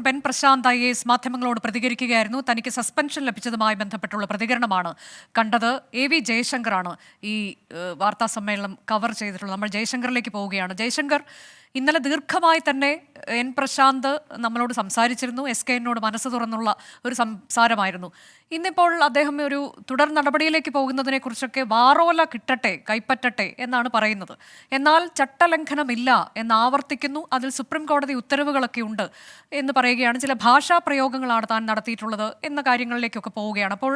മുൻപ് N Prashant IAS മാധ്യമങ്ങളോട് പ്രതികരിക്കുകയായിരുന്നു. തനിക്ക് സസ്പെൻഷൻ ലഭിച്ചതുമായി ബന്ധപ്പെട്ടുള്ള പ്രതികരണമാണ് കണ്ടത്. AV ജയശങ്കറാണ് ഈ വാർത്താ സമ്മേളനം കവർ ചെയ്തിട്ടുള്ളത്. നമ്മൾ ജയശങ്കറിലേക്ക് പോവുകയാണ്. ജയശങ്കർ, ഇന്നലെ ദീർഘമായി തന്നെ എൻ പ്രശാന്ത് നമ്മളോട് സംസാരിച്ചിരുന്നു. SKNനോട് മനസ്സ് തുറന്നുള്ള ഒരു സംസാരമായിരുന്നു. ഇന്നിപ്പോൾ അദ്ദേഹം ഒരു തുടർ നടപടിയിലേക്ക് പോകുന്നതിനെ കുറിച്ചൊക്കെ വാറോല കിട്ടട്ടെ, കൈപ്പറ്റട്ടെ എന്നാണ് പറയുന്നത്. എന്നാൽ ചട്ടലംഘനമില്ല എന്ന് ആവർത്തിക്കുന്നു. അതിൽ സുപ്രീം കോടതി ഉത്തരവുകളൊക്കെ ഉണ്ട് എന്ന് പറയുകയാണ്. ചില ഭാഷാ പ്രയോഗങ്ങളാണ് താൻ നടത്തിയിട്ടുള്ളത് എന്ന കാര്യങ്ങളിലേക്കൊക്കെ പോവുകയാണ്. അപ്പോൾ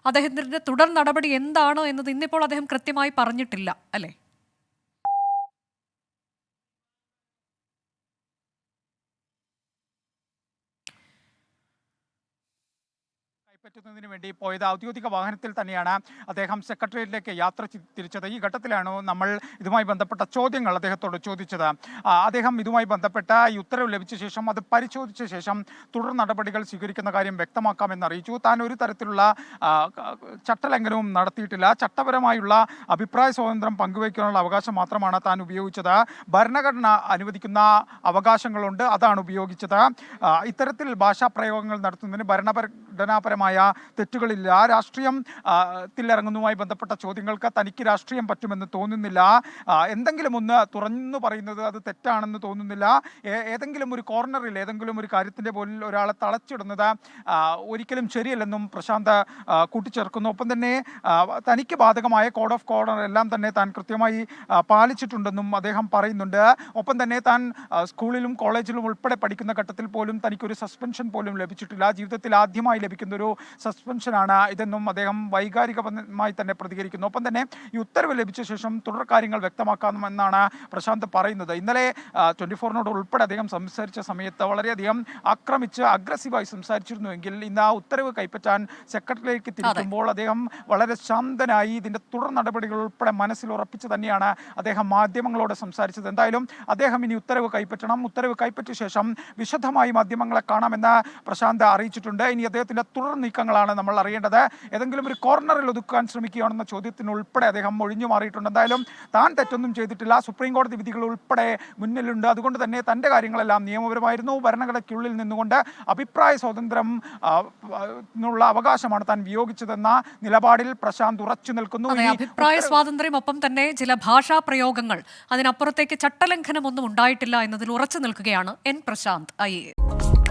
അദ്ദേഹത്തിൻ്റെ തുടർ നടപടി എന്താണ് എന്നത് ഇന്നിപ്പോൾ അദ്ദേഹം കൃത്യമായി പറഞ്ഞിട്ടില്ല, അല്ലേ? പറ്റുന്നതിന് വേണ്ടി പോയത് ഔദ്യോഗിക വാഹനത്തിൽ തന്നെയാണ് അദ്ദേഹം സെക്രട്ടേറിയറ്റിലേക്ക് യാത്ര തിരിച്ചത്. ഈ ഘട്ടത്തിലാണ് നമ്മൾ ഇതുമായി ബന്ധപ്പെട്ട ചോദ്യങ്ങൾ അദ്ദേഹത്തോട് ചോദിച്ചത്. അദ്ദേഹം ഇതുമായി ബന്ധപ്പെട്ട ഈ ഉത്തരവ് ലഭിച്ച ശേഷം അത് പരിശോധിച്ച ശേഷം തുടർ നടപടികൾ സ്വീകരിക്കുന്ന കാര്യം വ്യക്തമാക്കാമെന്ന് അറിയിച്ചു. താൻ ഒരു തരത്തിലുള്ള ചട്ടലംഘനവും നടത്തിയിട്ടില്ല. ചട്ടപരമായുള്ള അഭിപ്രായ സ്വാതന്ത്ര്യം പങ്കുവയ്ക്കാനുള്ള അവകാശം മാത്രമാണ് താൻ ഉപയോഗിച്ചത്. ഭരണഘടന അനുവദിക്കുന്ന അവകാശങ്ങളുണ്ട്, അതാണ് ഉപയോഗിച്ചത്. ഇത്തരത്തിൽ ഭാഷാ പ്രയോഗങ്ങൾ നടത്തുന്നതിന് ഭരണഘടനാപരമായ തെറ്റുകളില്ല. രാഷ്ട്രീയത്തിലിറങ്ങുന്നതുമായി ബന്ധപ്പെട്ട ചോദ്യങ്ങൾക്ക് തനിക്ക് രാഷ്ട്രീയം പറ്റുമെന്ന് തോന്നുന്നില്ല. എന്തെങ്കിലും ഒന്ന് തുറന്നു പറയുന്നത് അത് തെറ്റാണെന്ന് തോന്നുന്നില്ല. ഏതെങ്കിലും ഒരു കോർണറിൽ ഏതെങ്കിലും ഒരു കാര്യത്തിൻ്റെ പോലിൽ ഒരാളെ തളച്ചിടുന്നത് ഒരിക്കലും ശരിയല്ലെന്നും പ്രശാന്ത് കൂട്ടിച്ചേർക്കുന്നു. ഒപ്പം തന്നെ തനിക്ക് ബാധകമായ കോഡ് ഓഫ് കോർണർ എല്ലാം തന്നെ താൻ കൃത്യമായി പാലിച്ചിട്ടുണ്ടെന്നും അദ്ദേഹം പറയുന്നുണ്ട്. ഒപ്പം തന്നെ താൻ സ്കൂളിലും കോളേജിലും ഉൾപ്പെടെ പഠിക്കുന്ന ഘട്ടത്തിൽ പോലും തനിക്കൊരു സസ്പെൻഷൻ പോലും ലഭിച്ചിട്ടില്ല. ജീവിതത്തിൽ ആദ്യമായി ലഭിക്കുന്ന ഒരു സസ്പെൻഷനാണ് ഇതെന്നും അദ്ദേഹം വൈകാരികമായി തന്നെ പ്രതികരിക്കുന്നു. ഒപ്പം തന്നെ ഈ ഉത്തരവ് ലഭിച്ച ശേഷം തുടർ കാര്യങ്ങൾ വ്യക്തമാക്കാമെന്നാണ് പ്രശാന്ത് പറയുന്നത്. ഇന്നലെ 24നോട് ഉൾപ്പെടെ അദ്ദേഹം സംസാരിച്ച സമയത്ത് വളരെയധികം ആക്രമിച്ച് അഗ്രസീവായി സംസാരിച്ചിരുന്നുവെങ്കിൽ ഇന്ന് ആ ഉത്തരവ് കൈപ്പറ്റാൻ സെക്രട്ടറിയിലേക്ക് തിരിക്കുമ്പോൾ അദ്ദേഹം വളരെ ശാന്തനായി ഇതിൻ്റെ തുടർ നടപടികൾ ഉൾപ്പെടെ മനസ്സിൽ ഉറപ്പിച്ച് തന്നെയാണ് അദ്ദേഹം മാധ്യമങ്ങളോട് സംസാരിച്ചത്. എന്തായാലും അദ്ദേഹം ഇനി ഉത്തരവ് കൈപ്പറ്റണം. ഉത്തരവ് കൈപ്പറ്റിയ ശേഷം വിശദമായി മാധ്യമങ്ങളെ കാണാമെന്ന് പ്രശാന്ത് അറിയിച്ചിട്ടുണ്ട്. ഇനി അദ്ദേഹത്തിൻ്റെ തുടർ നീക്കങ്ങളാണ് നമ്മൾ അറിയേണ്ടത്. ഏതെങ്കിലും ഒരു കോർണറിൽ ഒതുക്കാൻ ശ്രമിക്കുകയാണെന്ന ചോദ്യത്തിന് ഉൾപ്പെടെ അദ്ദേഹം ഒഴിഞ്ഞു മാറിയിട്ടുണ്ട്. എന്തായാലും താൻ തെറ്റൊന്നും ചെയ്തിട്ടില്ല. സുപ്രീം കോടതി വിധികൾ ഉൾപ്പെടെ മുന്നിലുണ്ട്. അതുകൊണ്ട് തന്നെ തൻ്റെ കാര്യങ്ങളെല്ലാം നിയമപരമായിരുന്നു. ഭരണഘടനയ്ക്കുള്ളിൽ നിന്നുകൊണ്ട് അഭിപ്രായ സ്വാതന്ത്ര്യം നുള്ള അവകാശമാണ് താൻ വിയോഗിച്ചതെന്ന നിലപാടിൽ പ്രശാന്ത് ഉറച്ചു നിൽക്കുന്നു. അഭിപ്രായ സ്വാതന്ത്ര്യം, ഒപ്പം തന്നെ ചില ഭാഷാ പ്രയോഗങ്ങൾ, അതിനപ്പുറത്തേക്ക് ചട്ടലംഘനമൊന്നും ഉണ്ടായിട്ടില്ല എന്നതിൽ ഉറച്ചു നിൽക്കുകയാണ് എൻ പ്രശാന്ത് IAS.